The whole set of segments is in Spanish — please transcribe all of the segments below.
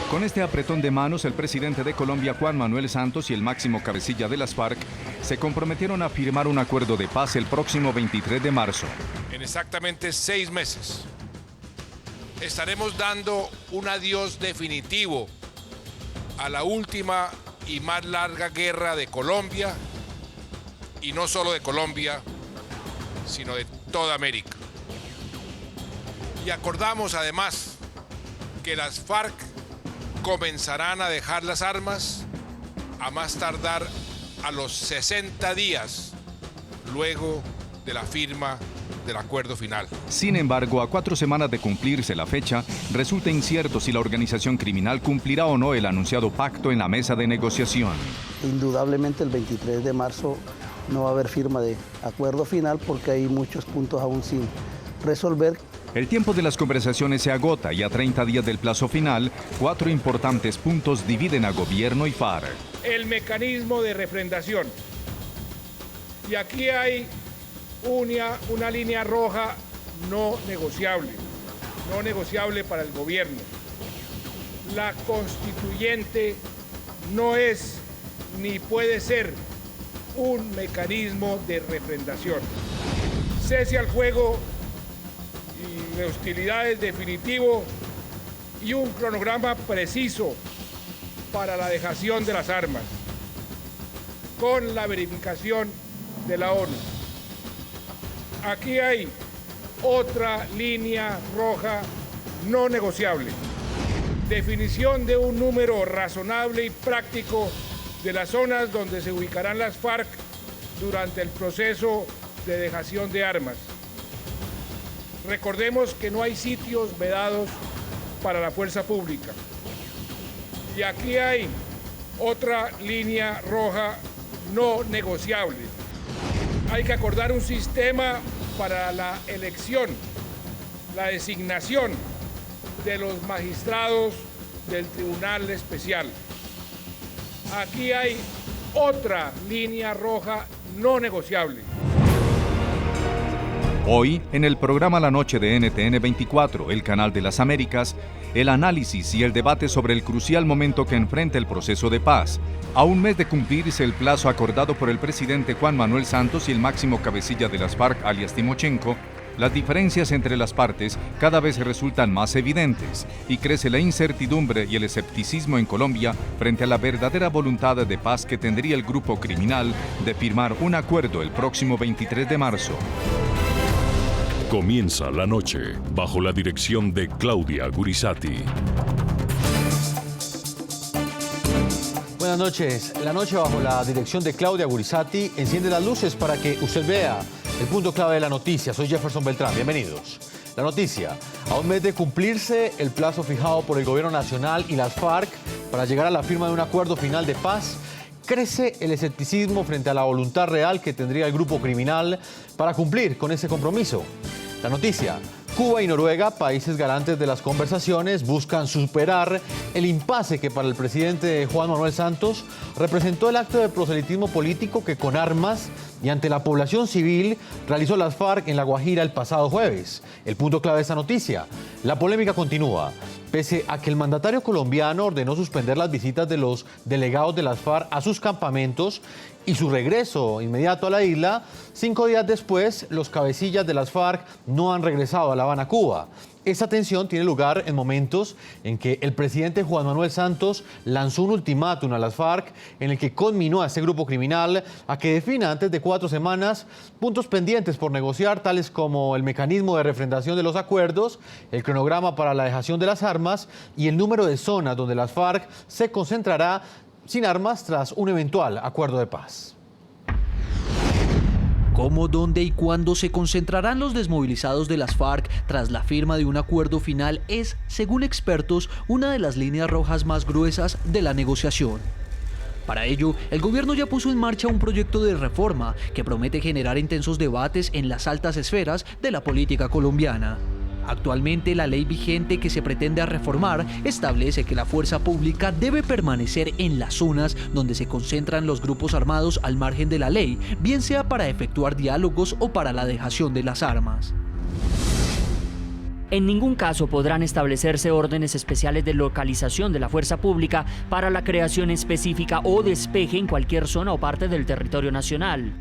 Con este apretón de manos, el presidente de Colombia, Juan Manuel Santos, y el máximo cabecilla de las FARC se comprometieron a firmar un acuerdo de paz el próximo 23 de marzo. En exactamente 6 meses estaremos dando un adiós definitivo a la última y más larga guerra de Colombia, y no solo de Colombia, sino de toda América. Y acordamos además que las FARC comenzarán a dejar las armas a más tardar a los 60 días luego de la firma del acuerdo final. Sin embargo, a 4 semanas de cumplirse la fecha, resulta incierto si la organización criminal cumplirá o no el anunciado pacto en la mesa de negociación. Indudablemente el 23 de marzo no va a haber firma de acuerdo final porque hay muchos puntos aún sin resolver. El tiempo de las conversaciones se agota y a 30 días del plazo final, 4 importantes puntos dividen a gobierno y FARC. El mecanismo de refrendación. Y aquí hay una línea roja no negociable para el gobierno. La constituyente no es ni puede ser un mecanismo de refrendación. Cese al fuego y de hostilidades definitivo y un cronograma preciso para la dejación de las armas, con la verificación de la ONU. Aquí hay otra línea roja no negociable. Definición de un número razonable y práctico de las zonas donde se ubicarán las FARC durante el proceso de dejación de armas. Recordemos que no hay sitios vedados para la fuerza pública. Y aquí hay otra línea roja no negociable. Hay que acordar un sistema para la elección, la designación de los magistrados del Tribunal Especial. Aquí hay otra línea roja no negociable. Hoy, en el programa La Noche de NTN 24, el canal de las Américas, el análisis y el debate sobre el crucial momento que enfrenta el proceso de paz. A un mes de cumplirse el plazo acordado por el presidente Juan Manuel Santos y el máximo cabecilla de las FARC, alias Timochenko, las diferencias entre las partes cada vez resultan más evidentes y crece la incertidumbre y el escepticismo en Colombia frente a la verdadera voluntad de paz que tendría el grupo criminal de firmar un acuerdo el próximo 23 de marzo. Comienza la noche bajo la dirección de Claudia Gurizati. Buenas noches. La noche bajo la dirección de Claudia Gurizati enciende las luces para que usted vea el punto clave de la noticia. Soy Jefferson Beltrán. Bienvenidos. La noticia. A un mes de cumplirse el plazo fijado por el Gobierno Nacional y las FARC para llegar a la firma de un acuerdo final de paz, crece el escepticismo frente a la voluntad real que tendría el grupo criminal para cumplir con ese compromiso. La noticia. Cuba y Noruega, países garantes de las conversaciones, buscan superar el impasse que para el presidente Juan Manuel Santos representó el acto de proselitismo político que con armas y ante la población civil realizó las FARC en La Guajira el pasado jueves. El punto clave de esta noticia. La polémica continúa. Pese a que el mandatario colombiano ordenó suspender las visitas de los delegados de las FARC a sus campamentos y su regreso inmediato a la isla, 5 días después, los cabecillas de las FARC no han regresado a La Habana, Cuba. Esta tensión tiene lugar en momentos en que el presidente Juan Manuel Santos lanzó un ultimátum a las FARC en el que conminó a ese grupo criminal a que defina antes de 4 semanas puntos pendientes por negociar, tales como el mecanismo de refrendación de los acuerdos, el cronograma para la dejación de las armas y el número de zonas donde las FARC se concentrará sin armas tras un eventual acuerdo de paz. ¿Cómo, dónde y cuándo se concentrarán los desmovilizados de las FARC tras la firma de un acuerdo final es, según expertos, una de las líneas rojas más gruesas de la negociación? Para ello, el gobierno ya puso en marcha un proyecto de reforma que promete generar intensos debates en las altas esferas de la política colombiana. Actualmente, la ley vigente que se pretende reformar establece que la fuerza pública debe permanecer en las zonas donde se concentran los grupos armados al margen de la ley, bien sea para efectuar diálogos o para la dejación de las armas. En ningún caso podrán establecerse órdenes especiales de localización de la fuerza pública para la creación específica o despeje en cualquier zona o parte del territorio nacional.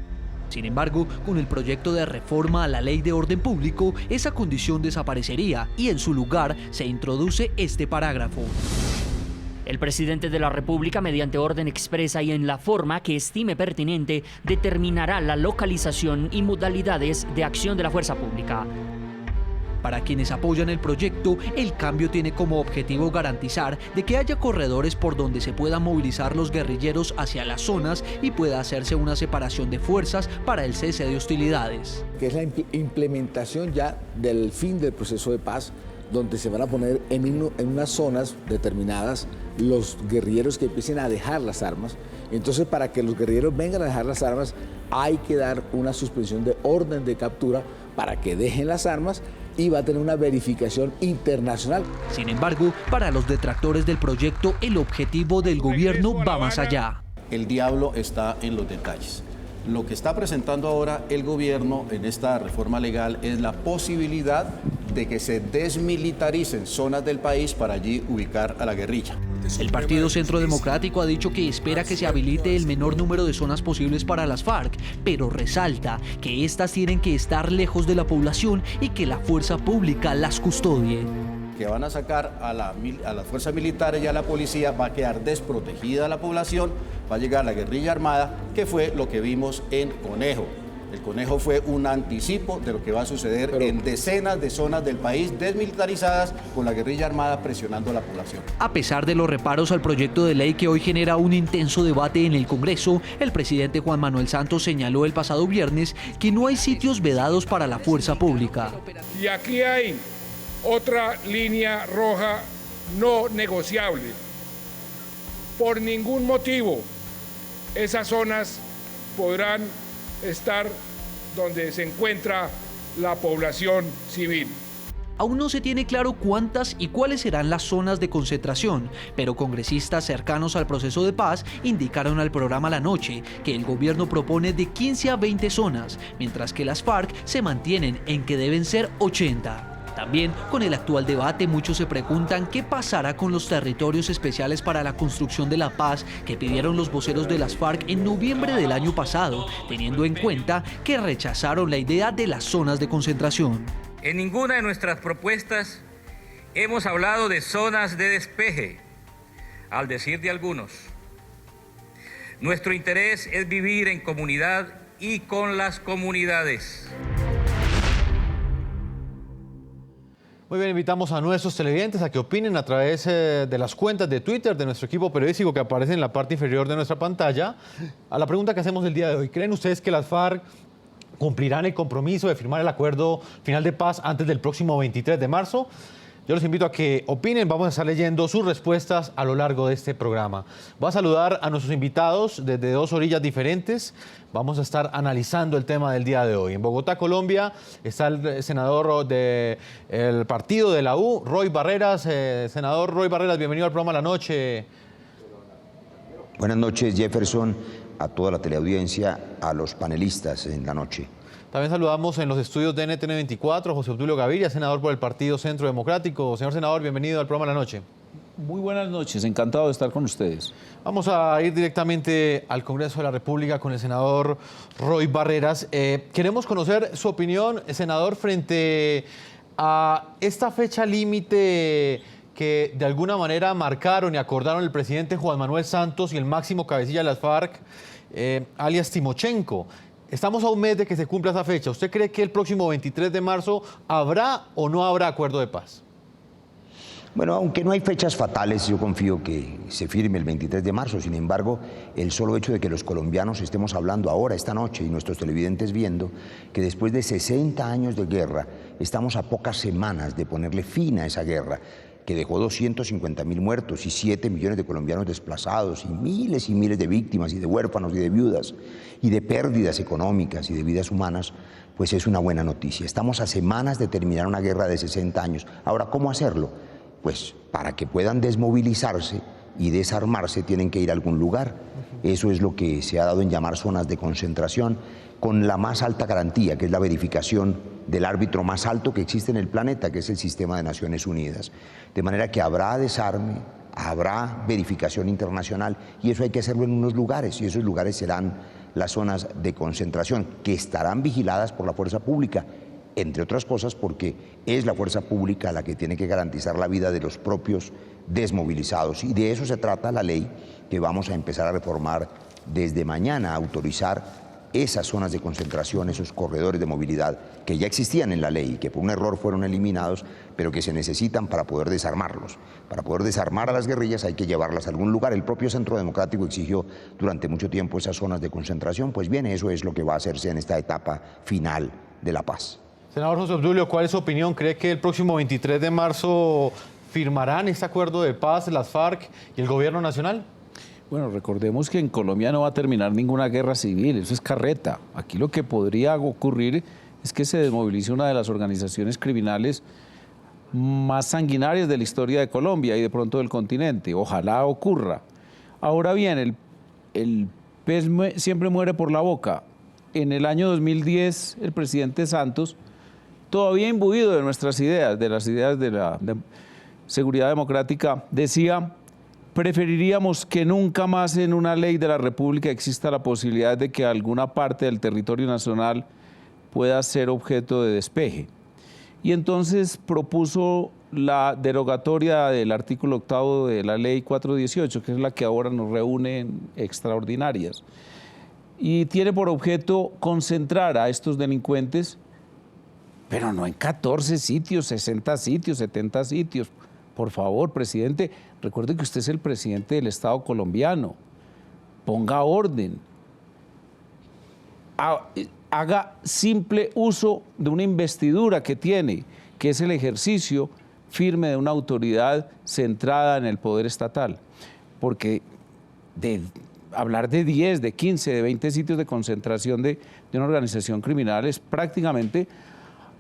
Sin embargo, con el proyecto de reforma a la Ley de Orden Público, esa condición desaparecería y en su lugar se introduce este parágrafo. El presidente de la República, mediante orden expresa y en la forma que estime pertinente, determinará la localización y modalidades de acción de la fuerza pública. Para quienes apoyan el proyecto, el cambio tiene como objetivo garantizar de que haya corredores por donde se puedan movilizar los guerrilleros hacia las zonas y pueda hacerse una separación de fuerzas para el cese de hostilidades. Que es la implementación ya del fin del proceso de paz, donde se van a poner en unas zonas determinadas los guerrilleros que empiecen a dejar las armas. Entonces, para que los guerrilleros vengan a dejar las armas, hay que dar una suspensión de orden de captura para que dejen las armas y va a tener una verificación internacional. Sin embargo, para los detractores del proyecto, el objetivo del gobierno va más allá. El diablo está en los detalles. Lo que está presentando ahora el gobierno en esta reforma legal es la posibilidad de que se desmilitaricen zonas del país para allí ubicar a la guerrilla. El Partido Centro Democrático ha dicho que espera que se habilite el menor número de zonas posibles para las FARC, pero resalta que estas tienen que estar lejos de la población y que la fuerza pública las custodie. Que van a sacar a las fuerzas militares y a la policía, va a quedar desprotegida la población, va a llegar la guerrilla armada, que fue lo que vimos en Conejo. El Conejo fue un anticipo de lo que va a suceder en decenas de zonas del país desmilitarizadas con la guerrilla armada presionando a la población. A pesar de los reparos al proyecto de ley que hoy genera un intenso debate en el Congreso, el presidente Juan Manuel Santos señaló el pasado viernes que no hay sitios vedados para la fuerza pública. Y aquí hay otra línea roja no negociable. Por ningún motivo esas zonas podrán estar donde se encuentra la población civil. Aún no se tiene claro cuántas y cuáles serán las zonas de concentración, pero congresistas cercanos al proceso de paz indicaron al programa La Noche que el gobierno propone de 15 a 20 zonas, mientras que las FARC se mantienen en que deben ser 80. También, con el actual debate, muchos se preguntan qué pasará con los territorios especiales para la construcción de la paz que pidieron los voceros de las FARC en noviembre del año pasado, teniendo en cuenta que rechazaron la idea de las zonas de concentración. En ninguna de nuestras propuestas hemos hablado de zonas de despeje, al decir de algunos. Nuestro interés es vivir en comunidad y con las comunidades. Muy bien, invitamos a nuestros televidentes a que opinen a través de las cuentas de Twitter de nuestro equipo periodístico que aparece en la parte inferior de nuestra pantalla. A la pregunta que hacemos el día de hoy, ¿creen ustedes que las FARC cumplirán el compromiso de firmar el acuerdo final de paz antes del próximo 23 de marzo? Yo los invito a que opinen, vamos a estar leyendo sus respuestas a lo largo de este programa. Voy a saludar a nuestros invitados desde dos orillas diferentes. Vamos a estar analizando el tema del día de hoy. En Bogotá, Colombia, está el senador del partido de la U, Roy Barreras. Senador Roy Barreras, bienvenido al programa La Noche. Buenas noches, Jefferson, a toda la teleaudiencia, a los panelistas en La Noche. También saludamos en los estudios de NTN 24 a José Obdulio Gaviria, senador por el Partido Centro Democrático. Señor senador, bienvenido al programa La Noche. Muy buenas noches, encantado de estar con ustedes. Vamos a ir directamente al Congreso de la República con el senador Roy Barreras. Queremos conocer su opinión, senador, frente a esta fecha límite que de alguna manera marcaron y acordaron el presidente Juan Manuel Santos y el máximo cabecilla de las FARC, alias Timochenko. Estamos a un mes de que se cumpla esa fecha. ¿Usted cree que el próximo 23 de marzo habrá o no habrá acuerdo de paz? Bueno, aunque no hay fechas fatales, yo confío que se firme el 23 de marzo. Sin embargo, el solo hecho de que los colombianos estemos hablando ahora, esta noche, y nuestros televidentes viendo que después de 60 años de guerra, estamos a pocas semanas de ponerle fin a esa guerra, que dejó 250.000 muertos y 7 millones de colombianos desplazados y miles de víctimas y de huérfanos y de viudas y de pérdidas económicas y de vidas humanas, pues es una buena noticia. Estamos a semanas de terminar una guerra de 60 años. Ahora, ¿cómo hacerlo? Pues para que puedan desmovilizarse y desarmarse tienen que ir a algún lugar. Eso es lo que se ha dado en llamar zonas de concentración, con la más alta garantía, que es la verificación del árbitro más alto que existe en el planeta, que es el sistema de Naciones Unidas. De manera que habrá desarme, habrá verificación internacional, y eso hay que hacerlo en unos lugares, y esos lugares serán las zonas de concentración, que estarán vigiladas por la fuerza pública, entre otras cosas porque es la fuerza pública la que tiene que garantizar la vida de los propios desmovilizados. Y de eso se trata la ley que vamos a empezar a reformar desde mañana, a autorizar esas zonas de concentración, esos corredores de movilidad que ya existían en la ley y que por un error fueron eliminados, pero que se necesitan para poder desarmarlos. Para poder desarmar a las guerrillas hay que llevarlas a algún lugar. El propio Centro Democrático exigió durante mucho tiempo esas zonas de concentración. Pues bien, eso es lo que va a hacerse en esta etapa final de la paz. Senador José Obdulio, ¿cuál es su opinión? ¿Cree que el próximo 23 de marzo firmarán este acuerdo de paz las FARC y el gobierno nacional? Bueno, recordemos que en Colombia no va a terminar ninguna guerra civil, eso es carreta. Aquí lo que podría ocurrir es que se desmovilice una de las organizaciones criminales más sanguinarias de la historia de Colombia y de pronto del continente. Ojalá ocurra. Ahora bien, el pez siempre muere por la boca. En el año 2010, el presidente Santos, todavía imbuido de nuestras ideas, de las ideas de la seguridad democrática, decía: preferiríamos que nunca más en una ley de la República exista la posibilidad de que alguna parte del territorio nacional pueda ser objeto de despeje. Y entonces propuso la derogatoria del artículo 8º de la ley 418, que es la que ahora nos reúne en extraordinarias. Y tiene por objeto concentrar a estos delincuentes, pero no en 14 sitios, 60 sitios, 70 sitios. Por favor, presidente, recuerde que usted es el presidente del Estado colombiano. Ponga orden. Haga simple uso de una investidura que tiene, que es el ejercicio firme de una autoridad centrada en el poder estatal. Porque hablar de 10, de 15, de 20 sitios de concentración de una organización criminal es prácticamente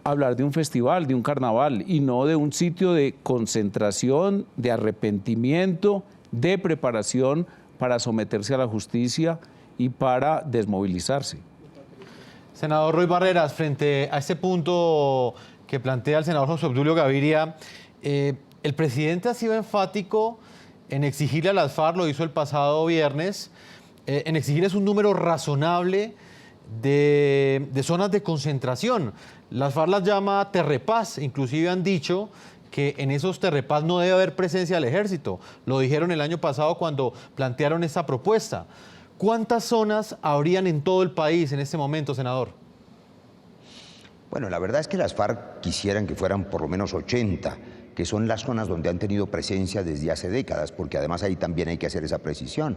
hablar de un festival, de un carnaval, y no de un sitio de concentración, de arrepentimiento, de preparación para someterse a la justicia y para desmovilizarse. Senador Roy Barreras, frente a este punto que plantea el senador José Obdulio Gaviria, el presidente ha sido enfático en exigirle a las FARC, lo hizo el pasado viernes, en exigirles un número razonable de zonas de concentración. Las FARC las llama terrepaz, inclusive han dicho que en esos terrepaz no debe haber presencia del ejército. Lo dijeron el año pasado cuando plantearon esta propuesta. ¿Cuántas zonas habrían en todo el país en este momento, senador? Bueno, la verdad es que las FARC quisieran que fueran por lo menos 80, que son las zonas donde han tenido presencia desde hace décadas, porque además ahí también hay que hacer esa precisión.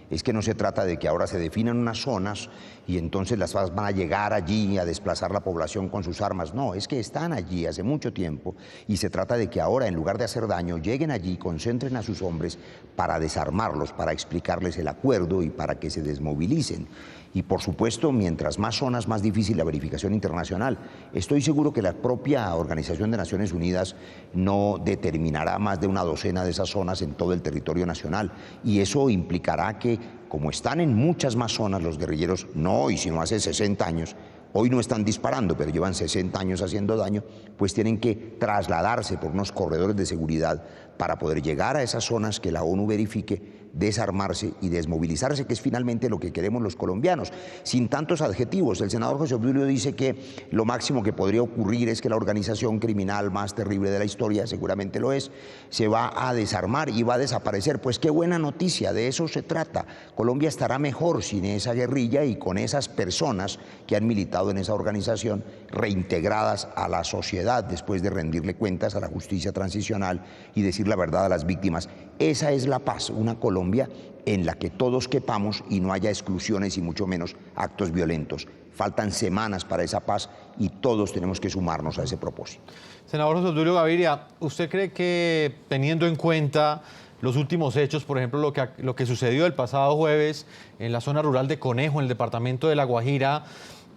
Es que no se trata de que ahora se definan unas zonas y entonces las FARC van a llegar allí a desplazar la población con sus armas. No, es que están allí hace mucho tiempo y se trata de que ahora, en lugar de hacer daño, lleguen allí, concentren a sus hombres para desarmarlos, para explicarles el acuerdo y para que se desmovilicen. Y por supuesto, mientras más zonas, más difícil la verificación internacional. Estoy seguro que la propia Organización de Naciones Unidas no determinará más de una docena de esas zonas en todo el territorio nacional. Y eso implicará que, como están en muchas más zonas los guerrilleros, no hoy, sino hace 60 años, hoy no están disparando, pero llevan 60 años haciendo daño, pues tienen que trasladarse por unos corredores de seguridad para poder llegar a esas zonas que la ONU verifique, desarmarse y desmovilizarse, que es finalmente lo que queremos los colombianos, sin tantos adjetivos. El senador José Obdulio dice que lo máximo que podría ocurrir es que la organización criminal más terrible de la historia, seguramente lo es, se va a desarmar y va a desaparecer. Pues qué buena noticia, de eso se trata. Colombia estará mejor sin esa guerrilla y con esas personas que han militado en esa organización, reintegradas a la sociedad después de rendirle cuentas a la justicia transicional y decir la verdad a las víctimas. Esa es la paz, una Colombia en la que todos quepamos y no haya exclusiones y mucho menos actos violentos. Faltan semanas para esa paz y todos tenemos que sumarnos a ese propósito. Senador José Obdulio Gaviria, ¿usted cree que, teniendo en cuenta los últimos hechos, por ejemplo, lo que sucedió el pasado jueves en la zona rural de Conejo, en el departamento de La Guajira,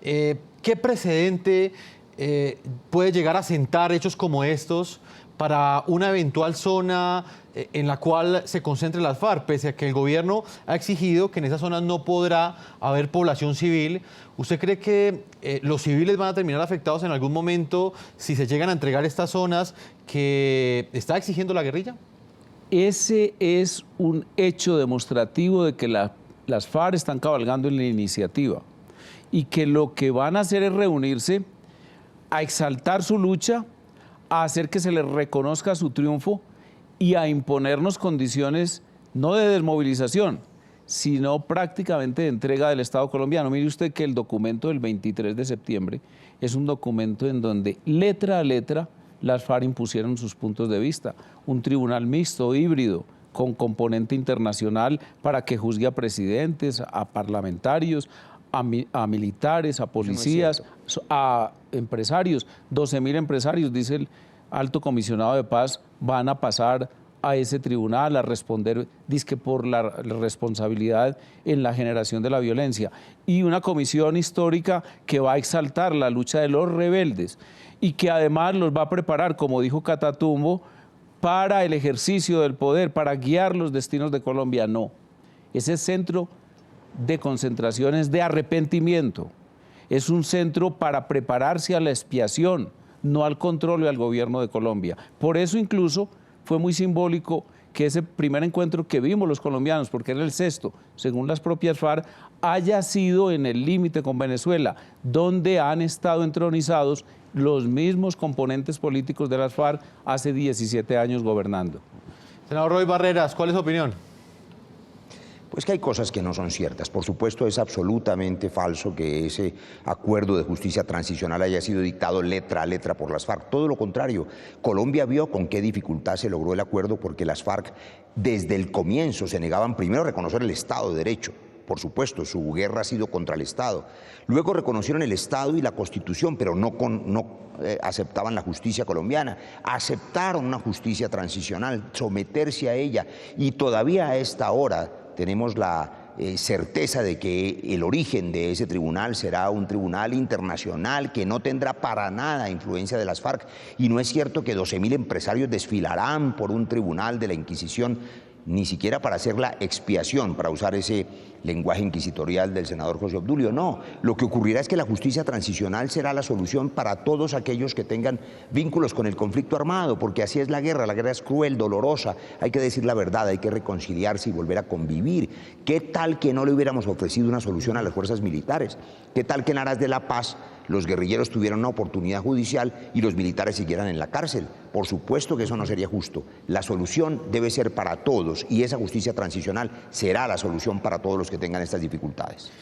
qué precedente puede llegar a sentar hechos como estos para una eventual zona en la cual se concentren las FARC, pese a que el gobierno ha exigido que en esa zona no podrá haber población civil. ¿Usted cree que los civiles van a terminar afectados en algún momento si se llegan a entregar estas zonas que está exigiendo la guerrilla? Ese es un hecho demostrativo de que las FARC están cabalgando en la iniciativa y que lo que van a hacer es reunirse a exaltar su lucha, a hacer que se les reconozca su triunfo y a imponernos condiciones no de desmovilización, sino prácticamente de entrega del Estado colombiano. Mire usted que el documento del 23 de septiembre es un documento en donde letra a letra las FARC impusieron sus puntos de vista. Un tribunal mixto, híbrido, con componente internacional para que juzgue a presidentes, a parlamentarios, a militares, a policías, a empresarios. 12.000 empresarios, dice el alto comisionado de paz, van a pasar a ese tribunal a responder, dizque por la responsabilidad en la generación de la violencia. Y una comisión histórica que va a exaltar la lucha de los rebeldes y que además los va a preparar, como dijo Catatumbo, para el ejercicio del poder, para guiar los destinos de Colombia. No, ese centro de concentraciones de arrepentimiento es un centro para prepararse a la expiación, no al control y al gobierno de Colombia. Por eso incluso fue muy simbólico que ese primer encuentro que vimos los colombianos, porque era el sexto, según las propias FARC, haya sido en el límite con Venezuela, donde han estado entronizados los mismos componentes políticos de las FARC hace 17 años gobernando. Senador Roy Barreras, ¿cuál es su opinión? Pues que hay cosas que no son ciertas. Por supuesto, es absolutamente falso que ese acuerdo de justicia transicional haya sido dictado letra a letra por las FARC. Todo lo contrario, Colombia vio con qué dificultad se logró el acuerdo porque las FARC desde el comienzo se negaban primero a reconocer el Estado de Derecho. Por supuesto, su guerra ha sido contra el Estado. Luego reconocieron el Estado y la Constitución, pero no aceptaban la justicia colombiana. Aceptaron una justicia transicional, someterse a ella, y todavía a esta hora tenemos la certeza de que el origen de ese tribunal será un tribunal internacional que no tendrá para nada influencia de las FARC. Y no es cierto que 12.000 empresarios desfilarán por un tribunal de la Inquisición, ni siquiera para hacer la expiación, para usar ese lenguaje inquisitorial del senador José Obdulio. No, lo que ocurrirá es que la justicia transicional será la solución para todos aquellos que tengan vínculos con el conflicto armado, porque así es la guerra es cruel, dolorosa, hay que decir la verdad, hay que reconciliarse y volver a convivir. ¿Qué tal que no le hubiéramos ofrecido una solución a las fuerzas militares? ¿Qué tal que en aras de la paz los guerrilleros tuvieran una oportunidad judicial y los militares siguieran en la cárcel? Por supuesto que eso no sería justo. La solución debe ser para todos y esa justicia transicional será la solución para todos los que tengan estas dificultades.